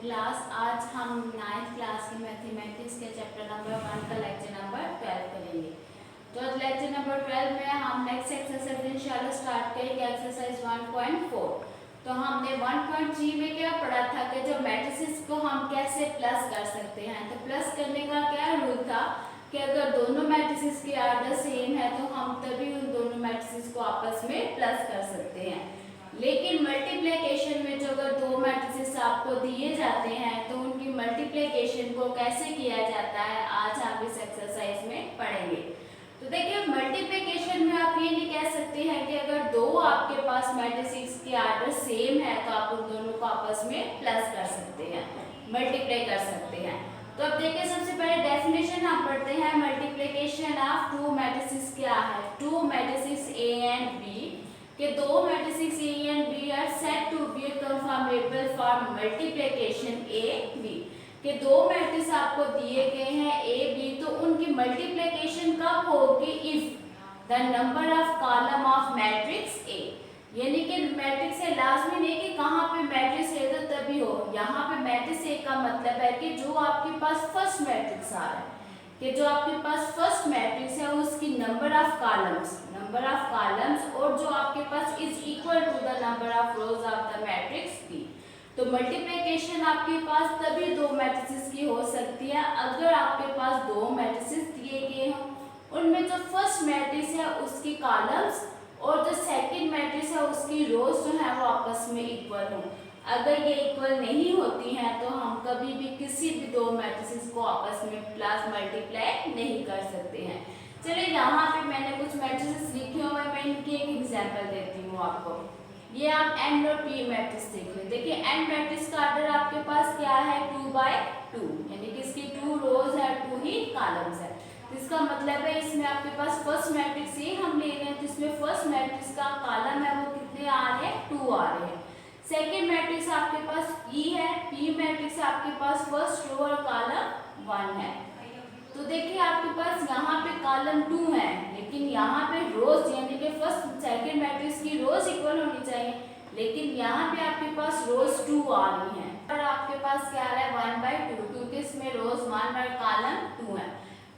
Class. आज हम 9th class की मैथमेटिक्स के चैप्टर नंबर 1 का लेक्चर नंबर 12 करेंगे। तो लेक्चर नंबर 12 में हम नेक्स्ट एक्सरसाइज इंशाल्लाह स्टार्ट करेंगे, एक्सरसाइज 1.4। तो हमने 1.3 में क्या पढ़ा था कि जो मैट्रिसेस को हम कैसे प्लस कर सकते हैं। तो प्लस करने का क्या रूल था कि अगर दोनों मैट्रिसेस के आर्डर सेम है तो हम तभी उन दोनों मैट्रिसेस को आपस में प्लस कर सकते हैं। लेकिन मल्टीप्लिकेशन में जो अगर दो मैट्रिसेस आपको दिए जाते हैं तो उनकी मल्टीप्लिकेशन को कैसे किया जाता है आज आप इस एक्सरसाइज में पढ़ेंगे। तो देखिए मल्टीप्लिकेशन में आप ये नहीं कह सकते हैं कि अगर दो आपके पास मैट्रिसेस के आर्डर सेम है तो आप उन दोनों को आपस में प्लस कर सकते हैं, मल्टीप्लाई कर सकते हैं। तो अब देखिए सबसे पहले डेफिनेशन हम पढ़ते हैं। मल्टीप्लिकेशन ऑफ टू मैट्रिसेस क्या है। Two matrices A and B के दो matrices A and B are said to be conformable for multiplication A B के दो मैट्रिक्स आपको दिए गए हैं ए बी, तो उनकी मल्टीप्लिकेशन कब होगी if the number of column of matrix A, यानी कि मैट्रिक्स से लाजमी नहीं कि कहाँ पे मैट्रिक्स है तो तभी हो। यहाँ पे मैट्रिक्स ए का मतलब है कि जो आपके पास फर्स्ट मैट्रिक्स आ रहा है, कि जो आपके पास फर्स्ट मैट्रिक्स है उसकी नंबर ऑफ कॉलम्स और जो आपके पास is equal to the number of rows of the matrix B. तो मल्टीप्लिकेशन आपके पास तभी दो मैट्रिसेस की हो सकती है अगर आपके पास दो मैट्रिसेस दिए गए हों, उनमें जो फर्स्ट मैट्रिक्स है उसकी कॉलम्स और जो सेकंड मैट्रिक्स है उसकी रोज जो है वो आपस में इक्वल हो। अगर ये इक्वल नहीं होती हैं तो हम कभी भी किसी भी दो मैट्रिसेस को आपस में प्लस मल्टीप्लाई नहीं कर सकते हैं। चलिए यहाँ पे मैंने कुछ मैट्रिसेस लिखे हुए हैं, मैं इनकी एक एग्जांपल देती हूँ आपको। ये आप एन और पी मैट्रिक्स देख लो। देखिए एन मैट्रिक्स का ऑर्डर आपके पास क्या है 2/2, यानी कि इसकी 2 रोज है 2 ही कॉलम्स है। तो इसका मतलब है इसमें आपके पास फर्स्ट मैट्रिक्स ये हम ले रहे हैं तो इसमें फर्स्ट मैट्रिक्स का कॉलम है वो कितने आ रहे हैं 2 आ रहे हैं। सेकेंड मैट्रिक्स आपके पास पी है, पी मैट्रिक्स आपके पास फर्स्ट रो और कॉलम 1 है। तो देखिए आपके पास यहाँ पे कॉलम 2 है लेकिन यहाँ पे रोज यानी कि फर्स्ट सेकेंड मैट्रिक्स की रोज इक्वल होनी चाहिए, लेकिन यहाँ पे आपके पास रोज 2 आ रही हैं और आपके पास क्या आ रहा है 1/2 क्योंकि इसमें रोज 1 और कॉलम 2 है।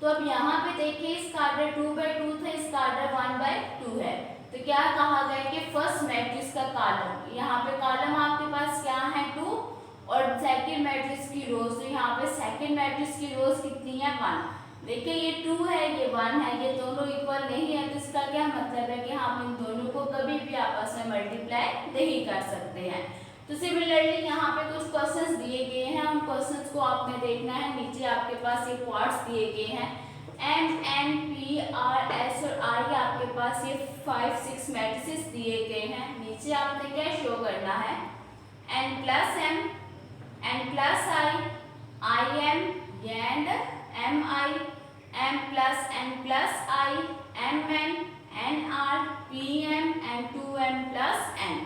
तो अब यहाँ पे देखिए इसका ऑर्डर 2/2 था, इसका ऑर्डर 1/2 है। तो क्या कहा गया कि फर्स्ट मैट्रिक्स का कॉलम, यहाँ पे कॉलम आपके पास क्या है 2 और सेकंड मैट्रिक्स की रोज, तो यहाँ पे सेकंड मैट्रिक्स की रोज कितनी है 1। देखिए ये 2 है ये 1 है, ये दोनों इक्वल नहीं है तो इसका क्या मतलब है कि हम इन दोनों को कभी भी आपस में मल्टीप्लाई नहीं कर सकते हैं। तो सिमिलरली यहाँ पे कुछ क्वेश्चंस दिए गए हैं, उन क्वेश्चंस को आपने देखना है। नीचे आपके पास ये पार्ट्स दिए गए हैं M N P R S और आई, आपके पास ये 5-6 मैट्रिसेस दिए गए हैं। नीचे आपने क्या शो करना है n plus M, n plus I M and M I, M plus N plus I, M N, N R, P M and 2m plus N.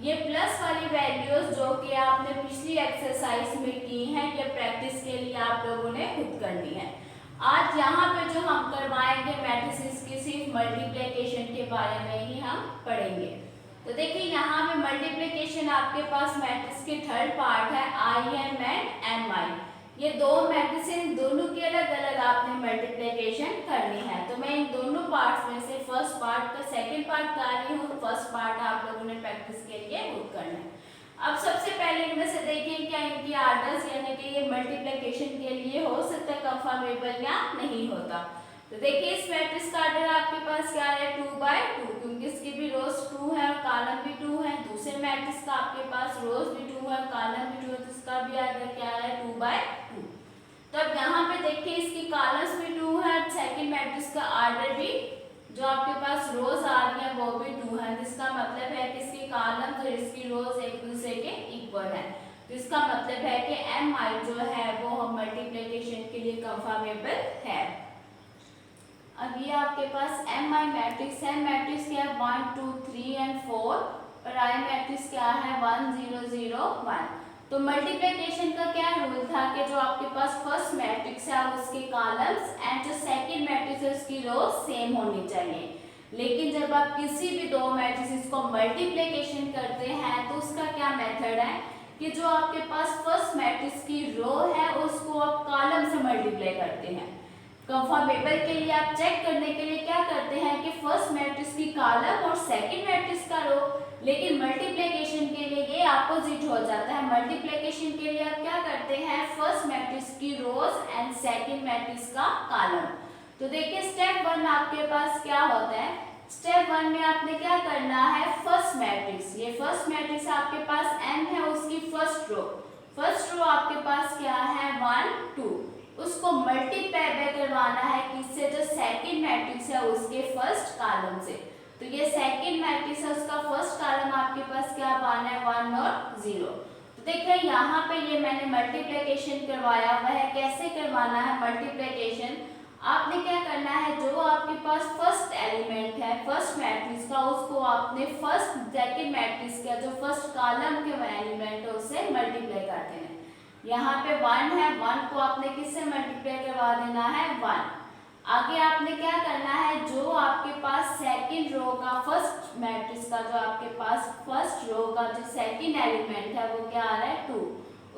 ये प्लस वाली वैल्यूज जो कि आपने पिछली एक्सरसाइज में की हैं, ये प्रैक्टिस के लिए आप लोगों ने खुद करनी है। आज यहाँ पे जो हम करवाएंगे मैट्रिसेस की सिर्फ मल्टीप्लिकेशन के बारे में ही हम पढ़ेंगे। तो देखिए यहाँ पे मल्टीप्लिकेशन आपके पास मैट्रिक्स के थर्ड पार्ट है आई एम एंड एम आई। ये दो मैट्रिसेस दोनों की अलग अलग आपने मल्टीप्लिकेशन करनी है। तो मैं इन दोनों पार्ट्स में से फर्स्ट पार्ट का सेकंड पार्ट कर रही हूँ, फर्स्ट पार्ट आप लोगों ने प्रैक्टिस के लिए खुद करना है। अब सबसे पहले इनमें से देखिए क्या इनकी आर्डर्स यानी कि ये मल्टीप्लिकेशन के लिए हो सकता है कंफर्मेबल या नहीं होता। तो देखिए इस मैट्रिक्स का ऑर्डर आपके पास क्या है 2/2 क्योंकि इसकी भी रोज 2 है और कॉलम भी 2 है। दूसरे मैट्रिक्स का आपके पास रोज भी 2 है, कॉलम भी 2 है, तो इसका भी ऑर्डर क्या है 2/2। तो अब यहाँ पे देखिए इसकी कॉलम्स भी 2 है और सेकंड मैट्रिक्स का ऑर्डर भी जो आपके पास रोज आ रही है वो भी 2 है। जिसका मतलब है कि इसकी कॉलम्स और इसकी रोज एक दूसरे के इक्वल है। तो इसका मतलब है कि एम आई जो है वो मल्टीप्लिकेशन के लिए कंफर्मेबल है। अब ये आपके पास एम आई मैट्रिक्स है, मैट्रिक्स क्या है 1 2 3 एंड 4 और आई मैट्रिक्स क्या है 1 0 0 1। तो मल्टीप्लिकेशन का क्या रूल था कि जो आपके पास फर्स्ट मैट्रिक्स है उसके कॉलम्स एंड जो सेकंड मैट्रिक्स है उसकी रो सेम होनी चाहिए। लेकिन जब आप किसी भी दो मैट्रिसेस को मल्टीप्लिकेशन करते हैं तो उसका क्या मेथड है कि जो आपके पास फर्स्ट मैट्रिक्स की रो है उसको आप कॉलम से मल्टीप्लाई करते हैं। कंफर्मेबल के लिए आप चेक करने के लिए क्या करते हैं कि फर्स्ट मैट्रिक्स की कॉलम और सेकंड मैट्रिक्स का रो, लेकिन मल्टीप्लिकेशन के लिए ये अपोजिट हो जाता है। मल्टीप्लिकेशन के लिए आप क्या करते हैं, फर्स्ट मैट्रिक्स की रोज एंड सेकंड मैट्रिक्स का कॉलम। तो देखिए स्टेप 1 आपके पास क्या होता है। स्टेप 1 में आपने क्या करना है, फर्स्ट मैट्रिक्स, ये फर्स्ट मैट्रिक्स आपके पास m है, उसकी फर्स्ट रो आपके पास क्या है 1 2, उसको मल्टीप्लाई बाय करवाना है किससे, जो सेकंड मैट्रिक्स है उसके फर्स्ट कॉलम से। तो ये सेकंड मैट्रिक्स है, उसका फर्स्ट कॉलम आपके पास क्या पाना है 1 और 0। तो देखिए यहाँ पे ये मैंने मल्टीप्लिकेशन करवाया हुआ है। कैसे करवाना है मल्टीप्लिकेशन, आपने क्या करना है, जो आपके पास फर्स्ट एलिमेंट है फर्स्ट मैट्रिक्स का, उसको आपने फर्स्ट सेकंड मैट्रिक्स का जो फर्स्ट कॉलम के एलिमेंट है उससे मल्टीप्लाई कर देना है। यहाँ पे 1 है, 1 को आपने किससे मल्टीप्लाई करवा देना है 1। आगे आपने क्या करना है, जो आपके पास सेकंड रो का फर्स्ट मैट्रिक्स का जो आपके पास फर्स्ट रो का जो सेकंड एलिमेंट है वो क्या आ रहा है 2,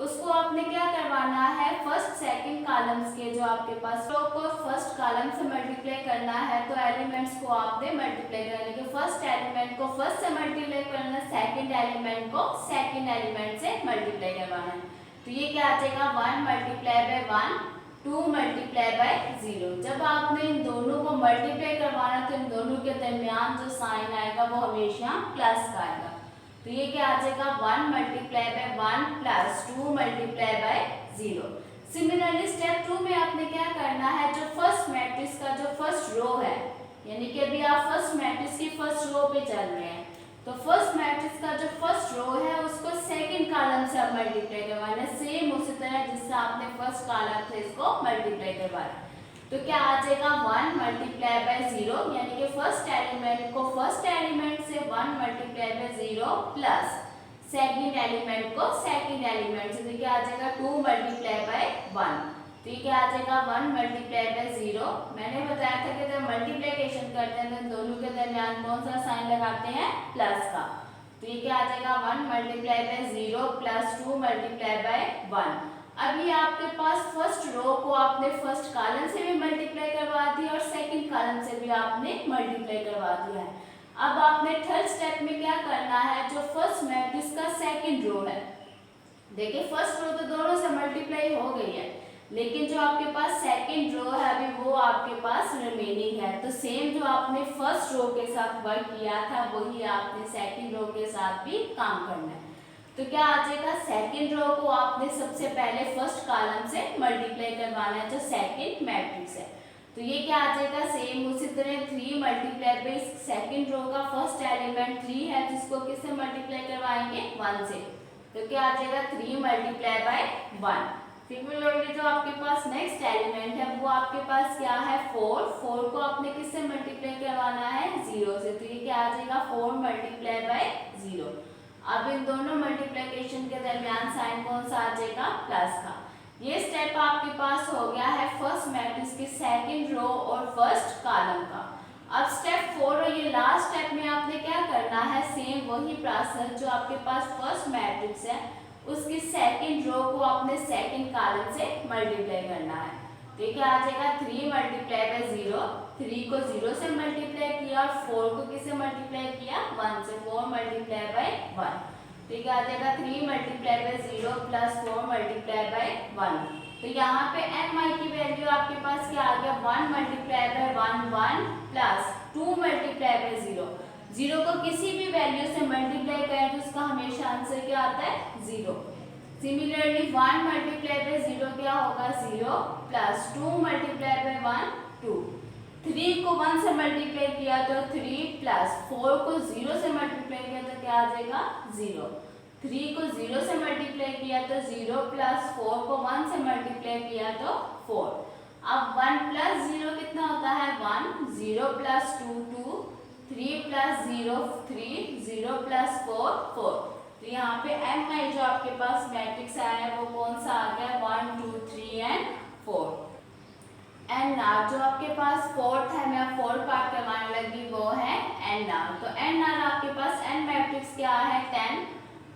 उसको आपने क्या करवाना है, फर्स्ट सेकंड कॉलम्स के जो आपके पास रो को फर्स्ट कॉलम से मल्टीप्लाई करना है। तो एलिमेंट्स को आपने मल्टीप्लाई करने के फर्स्ट एलिमेंट को फर्स्ट से मल्टीप्लाई करना, सेकंड एलिमेंट को सेकंड एलिमेंट से मल्टीप्लाई करवाना है। तो ये क्या आ जाएगा 1 मल्टीप्लाई बाय 1 2 मल्टीप्लाई बाय 0। जब आपने इन दोनों को मल्टीप्लाई करवाना तो इन दोनों के दरमियान जो साइन आएगा वो हमेशा प्लस का आएगा। तो ये क्या आ जाएगा 1 multiply by 1 plus 2 multiply by 0। Similarly step 2 में आपने क्या करना है, जो फर्स्ट मैट्रिक्स का जो फर्स्ट रो है, यानी कि अभी आप फर्स्ट मैट्रिक्स की फर्स्ट रो पे चल रहे हैं, तो फर्स्ट मैट्रिक्स का जो फर्स्ट रो है उसको सेकंड कॉलम से आप मल्टीप्लाई करवाना है, सेम उसी तरह जिससे आपने फर्स्ट कॉलम से इसको मल्टीप्लाई करवाया। तो क्या आ जाएगा 1 मल्टीप्लाई बाय 0, यानी कि फर्स्ट एलिमेंट को फर्स्ट एलिमेंट से 1 multiply by 0 plus second element को सेकंड एलिमेंट से, तो क्या आ जाएगा 2 मल्टीप्लाई बाय 1। तो ये क्या आ जाएगा 1 मल्टीप्लाई बाय 0। मैंने बताया था कि जब मल्टीप्लिकेशन करते हैं तो दोनों के दरमियान कौन सा साइन लगाते हैं, प्लस का। तो ये क्या आ जाएगा 1 multiply by 0 plus 2 multiply by 1। अभी आपके पास फर्स्ट रो को आपने फर्स्ट कॉलम से भी मल्टीप्लाई करवा दिया और सेकंड कॉलम से भी आपने मल्टीप्लाई करवा दिया है। अब आपने थर्ड स्टेप में क्या करना है, जो फर्स्ट मैट्रिक्स का सेकंड रो है, देखिए फर्स्ट रो तो दोनों से मल्टीप्लाई हो गई है, लेकिन जो आपके पास सेकंड रो है अभी वो आपके पास रिमेनिंग है। तो सेम जो आपने फर्स्ट रो के साथ वर्क किया था वही आपने सेकंड रो के साथ भी काम करना है। तो क्या आ जाएगा, सेकंड रो को आपने सबसे पहले फर्स्ट कॉलम से मल्टीप्लाई करवाना है जो सेकंड मैट्रिक्स है। तो ये क्या आ जाएगा, सेम उसी तरह 3 मल्टीप्लाई बाय सेकंड रो का फर्स्ट एलिमेंट 3 है, जिसको किससे मल्टीप्लाई करवाएंगे 1 से। तो क्या आ जाएगा 3 मल्टीप्लाई बाय 1। सिमिलरली जो आपके पास नेक्स्ट एलिमेंट है वो आपके पास क्या है 4 को आपने किससे मल्टीप्लाई करवाना है 0 से। तो ये क्या आ जाएगा 4 मल्टीप्लाई बाय 0। अब इन दोनों मल्टीप्लिकेशन के दरमियान साइन कौन सा आ जाएगा, प्लस का। ये स्टेप आपके पास हो गया है फर्स्ट मैट्रिक्स के सेकंड रो और फर्स्ट कॉलम का। अब स्टेप 4 और ये लास्ट स्टेप में आपने क्या करना है, सेम वही प्रोसेस जो आपके पास फर्स्ट मैट्रिक्स है उसकी सेकंड रो को आपने सेकंड कॉलम से मल्टीप्लाई करना है। तो क्या आ जाएगा 3 मल्टीप्लाई बाय 0, 3 को 0 से मल्टीप्लाई किया और 4 को किससे मल्टीप्लाई किया 1 से, 4 मल्टीप्लाई बाय 1। तो क्या आ जाएगा 3 multiply by 0 plus 4 multiply by 1। तो यहाँ पे mi की वैल्यू आपके पास क्या आ गया 1 multiply by 1 1 plus 2 multiply by 0। 0 को किसी भी वैल्यू से मल्टीप्लाई करें तो उसका हमेशा आंसर क्या आता है 0। सिमिलरली 1 मल्टीप्लाई बाय 0 क्या होगा 0 प्लस 2 मल्टीप्लाई बाय 1 2। 3 को 1 से मल्टीप्लाई किया तो 3 प्लस 4 को 0 से मल्टीप्लाई किया तो क्या आ जाएगा 0। 3 को 0 से मल्टीप्लाई किया तो 0 प्लस 4 को 1 से मल्टीप्लाई किया तो 4। अब 1 प्लस 0 कितना होता है 1, 0 प्लस 2 2, 3 प्लस 0 3, 0 प्लस 4 4। तो यहाँ पे mi जो आपके पास मैट्रिक्स आया है वो कौन सा आ गया 1 2 3 एंड 4। एंड नार जो आपके पास फोर्थ है, मैं फोर्थ पार्ट करवाने लगी वो है एंड नार। तो एंड नार आपके पास एन मैट्रिक्स क्या है 10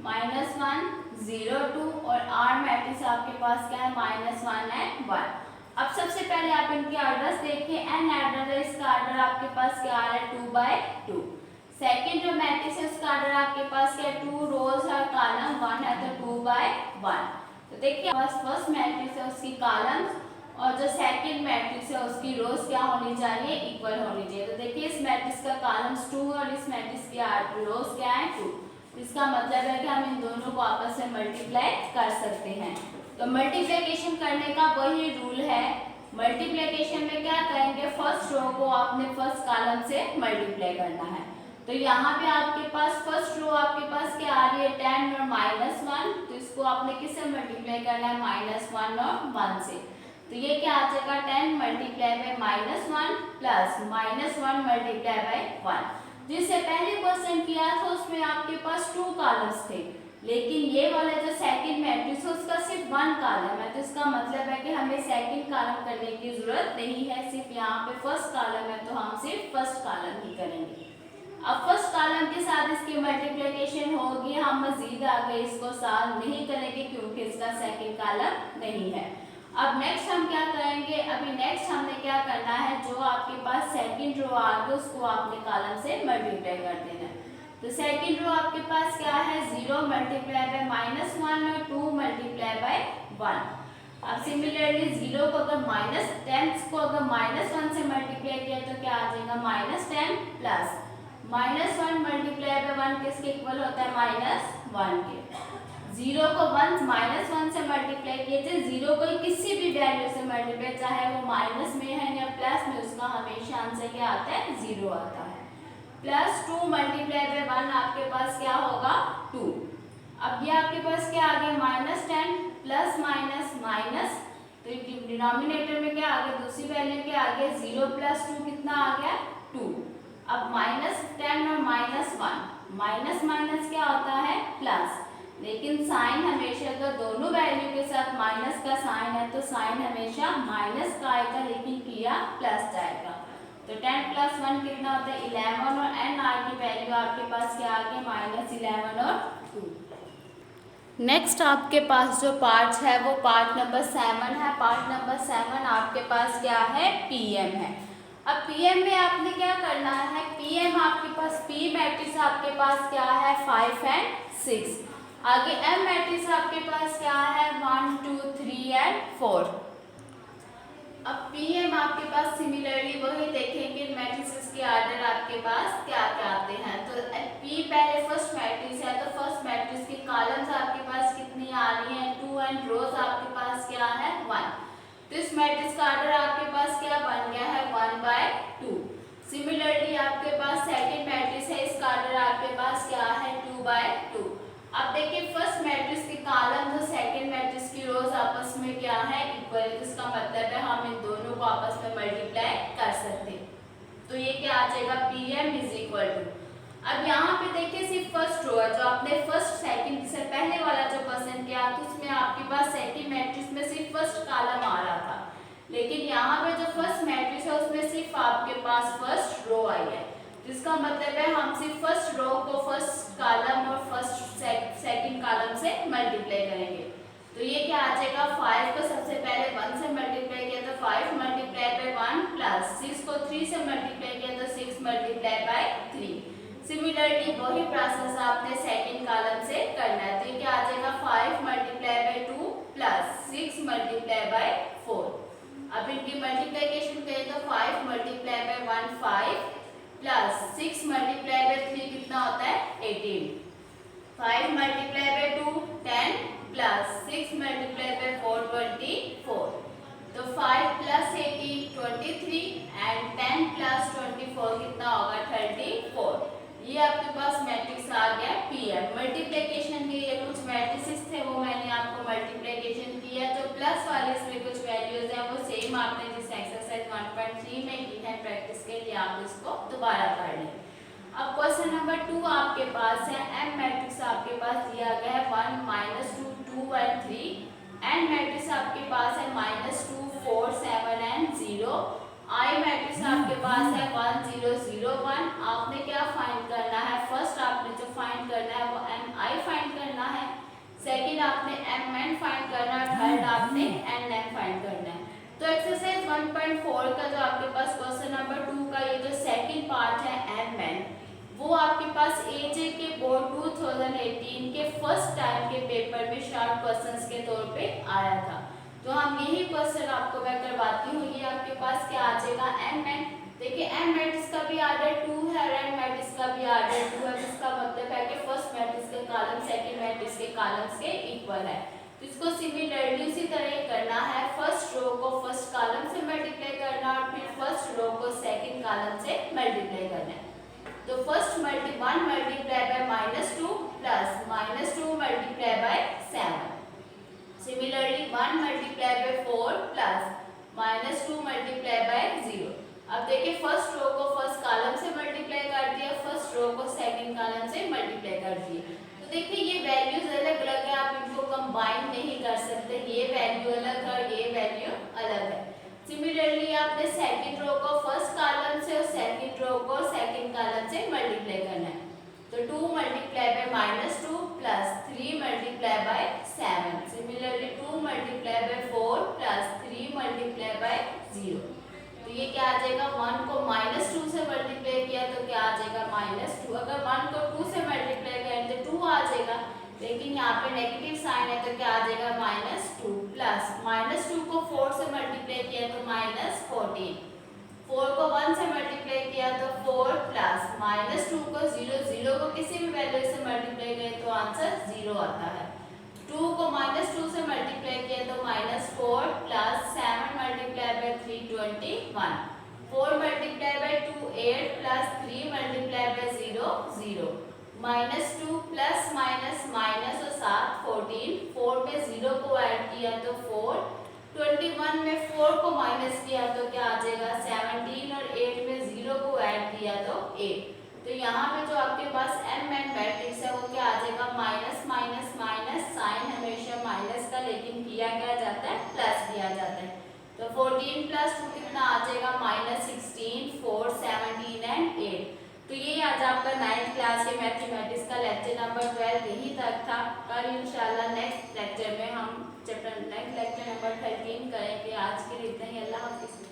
-1 0 2 और R मैट्रिक्स आपके पास क्या है -1 एंड 1। अब सबसे पहले आप इनके ऑर्डर्स देखिए, n ऑर्डर है, इसका ऑर्डर आपके पास क्या आ रहा है 2/2। सेकंड जो मैट्रिक्स है उसका ऑर्डर आपके पास क्या है 2 रोज और कॉलम 1 है तो 2/1। तो देखिए फर्स्ट मैट्रिक्स है उसकी कॉलम्स और जो सेकंड मैट्रिक्स है उसकी रोज क्या होनी चाहिए, इक्वल होनी चाहिए। तो देखिए इस मैट्रिक्स का कॉलम्स 2 और इस मैट्रिक्स की रोज क्या है 2। इसका मतलब है कि हम इन दोनों को आपस में मल्टीप्लाई कर सकते हैं। तो मल्टीप्लिकेशन करने का वही रूल है। मल्टीप्लिकेशन में क्या करेंगे, फर्स्ट रो को आपने फर्स्ट कॉलम से मल्टीप्लाई करना है। तो यहाँ पे आपके पास फर्स्ट रो आपके पास क्या आ रही है 10 और -1, तो इसको आपने किससे मल्टीप्लाई करना है -1 और 1 से। तो ये क्या आ जाएगा 10 multiply by -1 plus -1 multiply by 1। जिससे पहले क्वेश्चन किया था उसमें आपके पास 2 कॉलम्स थे, लेकिन ये वाला जो सेकंड मैट्रिक्स है उसका सिर्फ 1 कॉलम है। तो इसका मतलब है कि हमें सेकंड कॉलम करने की जरूरत नहीं है, सिर्फ यहाँ पे फर्स्ट कॉलम है तो हम सिर्फ फर्स्ट कॉलम ही करेंगे। अब फर्स्ट कॉलम के साथ इसकी मल्टीप्लिकेशन होगी, हम मजीद आगे इसको सॉल्व नहीं करेंगे क्योंकि इसका सेकंड कॉलम नहीं है। अब नेक्स्ट हम क्या करेंगे, अभी नेक्स्ट हमने क्या करना है, जो आपके पास सेकंड रो आ गई उसको आपने कॉलम से मल्टीप्लाई कर देना है। तो सेकंड रो आपके पास क्या है 0 मल्टीप्लाई बाय -1 और 2 मल्टीप्लाई बाय 1। अब सिमिलरली 0 को अगर -10 को अगर -1 से मल्टीप्लाई किया तो क्या आ जाएगा -10 प्लस -1 मल्टीप्लाई बाय 1 किसके इक्वल होता है -1 के। 0 को 1 से मल्टीप्लाई किए थे, 0 को किसी भी वैल्यू से मल्टीप्लाई चाहे वो माइनस में है या प्लस में, उसका हमेशा आंसर क्या आता है 0 आता है। प्लस 2 मल्टीप्लाई बाय 1 आपके पास क्या होगा 2। अब ये आपके पास क्या आ गया -10 प्लस माइनस, तो डिनोमिनेटर में क्या आ गया, दूसरी वैल्यू क्या आ गया 0 प्लस 2 कितना आ गया 2। अब -10 और -1, माइनस क्या होता है प्लस, लेकिन साइन हमेशा अगर दोनों वैल्यू के साथ माइनस का साइन है तो साइन हमेशा माइनस का आएगा, लेकिन किया प्लस जाएगा। तो 10 प्लस 1 कितना होता है 11 और n r की वैल्यू आपके पास क्या आ गई -11 और 2। नेक्स्ट आपके पास जो पार्ट है वो पार्ट नंबर 7 है। पार्ट नंबर 7 आपके पास क्या है पीएम है। अब पीएम में आपने क्या करना है, पीएम आपके पास पी मैट्रिक्स आपके पास क्या है 5 एंड 6। आगे एम मैट्रिक्स आपके पास क्या है 1 2 3 एंड 4। अब पीएम आपके पास सिमिलरली वही देखेंगे मैट्रिक्स के ऑर्डर आपके पास क्या क्या आते हैं। तो पी पहले फर्स्ट मैट्रिक्स है तो फर्स्ट मैट्रिक्स की कॉलम्स आपके पास कितनी आ रही हैं 2 एंड रोज आपके पास क्या है 1। तो इस मैट्रिक्स का ऑर्डर आपके पास क्या बन गया है 1/2। सिमिलरली आपके पास सेकंड मैट्रिक्स है, इसका ऑर्डर आपके पास क्या है 2/2। अब देखिए फर्स्ट मैट्रिक्स की कॉलम जो सेकंड मैट्रिक्स की रोज आपस में क्या है इक्वल, इसका मतलब है हम इन दोनों को आपस में मल्टीप्लाई कर सकते हैं। तो ये क्या आ जाएगा पीएम इज इक्वल टू, अब यहाँ पे देखिए सिर्फ फर्स्ट रो है, जो आपने फर्स्ट सेकंड से पहले वाला जो क्वेश्चन किया तो उसमें आपके पास सेकंड मैट्रिक्स में सिर्फ फर्स्ट कॉलम आ रहा था, लेकिन यहाँ पे जो फर्स्ट मैट्रिक्स है उसमें सिर्फ आपके पास फर्स्ट रो आई है। जिसका मतलब है हम सिर्फ फर्स्ट रो को फर्स्ट कॉलम और फर्स्ट सेकंड कॉलम से मल्टीप्लाई करेंगे। तो ये क्या आ जाएगा 5 को सबसे पहले 1 से मल्टीप्लाई किया तो 5 मल्टीप्लाई बाय 1 प्लस 6 को 3 से मल्टीप्लाई किया तो 6 मल्टीप्लाई बाय 3। सिमिलरली वही प्रोसेस आपने सेकंड कॉलम से करना है। तो ये क्या आ जाएगा 5 multiply by 2 plus 6 multiply by 4। अब इनकी मल्टीप्लिकेशन करें तो 5 multiply by 1 5 plus 6 multiply by 3 कितना होता है 18। 5 multiply by 2 10 plus 6 multiply by 4 24। तो 5 प्लस 18 23 एंड 10 प्लस 24 कितना होगा 34। ये आपके पास मैट्रिक्स आ गया पीएम। मल्टीप्लिकेशन के लिए कुछ मैट्रिसेस थे वो मैंने आपको मल्टीप्लिकेशन किया, जो प्लस वाले इसमें कुछ वैल्यूज हैं वो सेम आपने जिस एक्सरसाइज 1.3 में की है प्रैक्टिस के लिए आप इसको दोबारा कर लें। अब क्वेश्चन नंबर 2 आपके पास है, एम मैट्रिक्स आपके पास दिया गया है 1 -2 2 एंड 3। एन मैट्रिक्स आपके पास है -2 4 7 एंड 0। आई मैट्रिक्स आपके पास है 1 0 0 1। आपने क्या फाइंड करना है, फर्स्ट आपने जो फाइंड करना है वो एम आई फाइंड करना है। सेकंड फाइंड करना है, थर्ड आपने एंड लेंथ फाइंड करना है। तो एक्सरसाइज 1.4 का जो आपके पास क्वेश्चन नंबर 2 का ये जो सेकंड पार्ट है एम एन, वो आपके पास एजे के बोर्ड 2018 के फर्स्ट टाइम के पेपर में शॉर्ट क्वेश्चंस के तौर पे आया था। तो हम यही क्वेश्चन आपको मैं करवाती हूँ। ये आपके पास क्या आ जाएगा एम एन। देखिए एम मैट्रिक्स का भी आर्डर 2 है और एन मैट्रिक्स का भी आर्डर 2 है, जिसका मतलब है कि फर्स्ट मैट्रिक्स के कॉलम सेकंड मैट्रिक्स के कॉलम्स के इक्वल है। तो इसको सिमिलरली उसी तरह करना है, फर्स्ट रो को फर्स्ट कॉलम से मल्टीप्लाई करना और फिर फर्स्ट रो को सेकंड कॉलम से मल्टीप्लाई करना है। तो first 1 multiply by -2 plus -2 multiply by 7। Similarly 1 multiply by 4 plus -2 multiply by 0। अब देखिए फर्स्ट रो को फर्स्ट कॉलम से मल्टीप्लाई कर दिया, फर्स्ट रो को सेकंड कॉलम से मल्टीप्लाई कर दिया। तो देखिए ये वैल्यूज अलग अलग है, आप इनको कंबाइन नहीं कर सकते, ये वैल्यू अलग है और ये वैल्यू अलग है। सिमिलरली आपने सेकंड रो को फर्स्ट कॉलम से और सेकंड रो को सेकंड कॉलम से मल्टीप्लाई करना है। तो 2 multiply by -2 plus 3 multiply by 7। Similarly 2 multiply by 4 plus 3 multiply by 0। तो ये क्या आ जाएगा, 1 को -2 से मल्टीप्लाई किया तो क्या आ जाएगा -2। अगर 1 को 2 से मल्टीप्लाई करें तो 2 आ जाएगा, लेकिन यहाँ पे नेगेटिव साइन है तो क्या आ जाएगा -2 प्लस -2 को 4 से मल्टीप्लाई किया तो -14। 4 को 1 से मल्टीप्लाई किया तो 4 प्लस -2 को 0 को किसी भी वैल्यू से मल्टीप्लाई करें तो आंसर 0 आता है। 2 को -2 से मल्टीप्लाई किया तो -4 plus 7 multiply by 3 21। 4 multiply by 2 8 plus 3 multiply by 0 0। -2 plus minus minus और 7 14। 4 में 0 को ऐड किया तो 4। 21 में 4 को माइनस किया तो क्या आ जाएगा 17 और 8 में 0 को ऐड किया तो 8। तो यहाँ पे जो आपके पास एम एन मैट्रिक्स है वो क्या आ जाएगा माइनस माइनस माइनस, साइन हमेशा माइनस का लेकिन किया क्या जाता है प्लस किया जाता है। तो 14 प्लस 2 कितना आ जाएगा -16, 4 17 एंड 8। तो ये आज आपका 9th क्लास के मैथमेटिक्स का लेक्चर नंबर 12 यही तक था। कल इंशाल्लाह नेक्स्ट लेक्चर में हम चैप्टर नेक्स्ट लेक्चर नंबर 13 करेंगे। आज के लिए इतना ही, अल्लाह हाफिज़।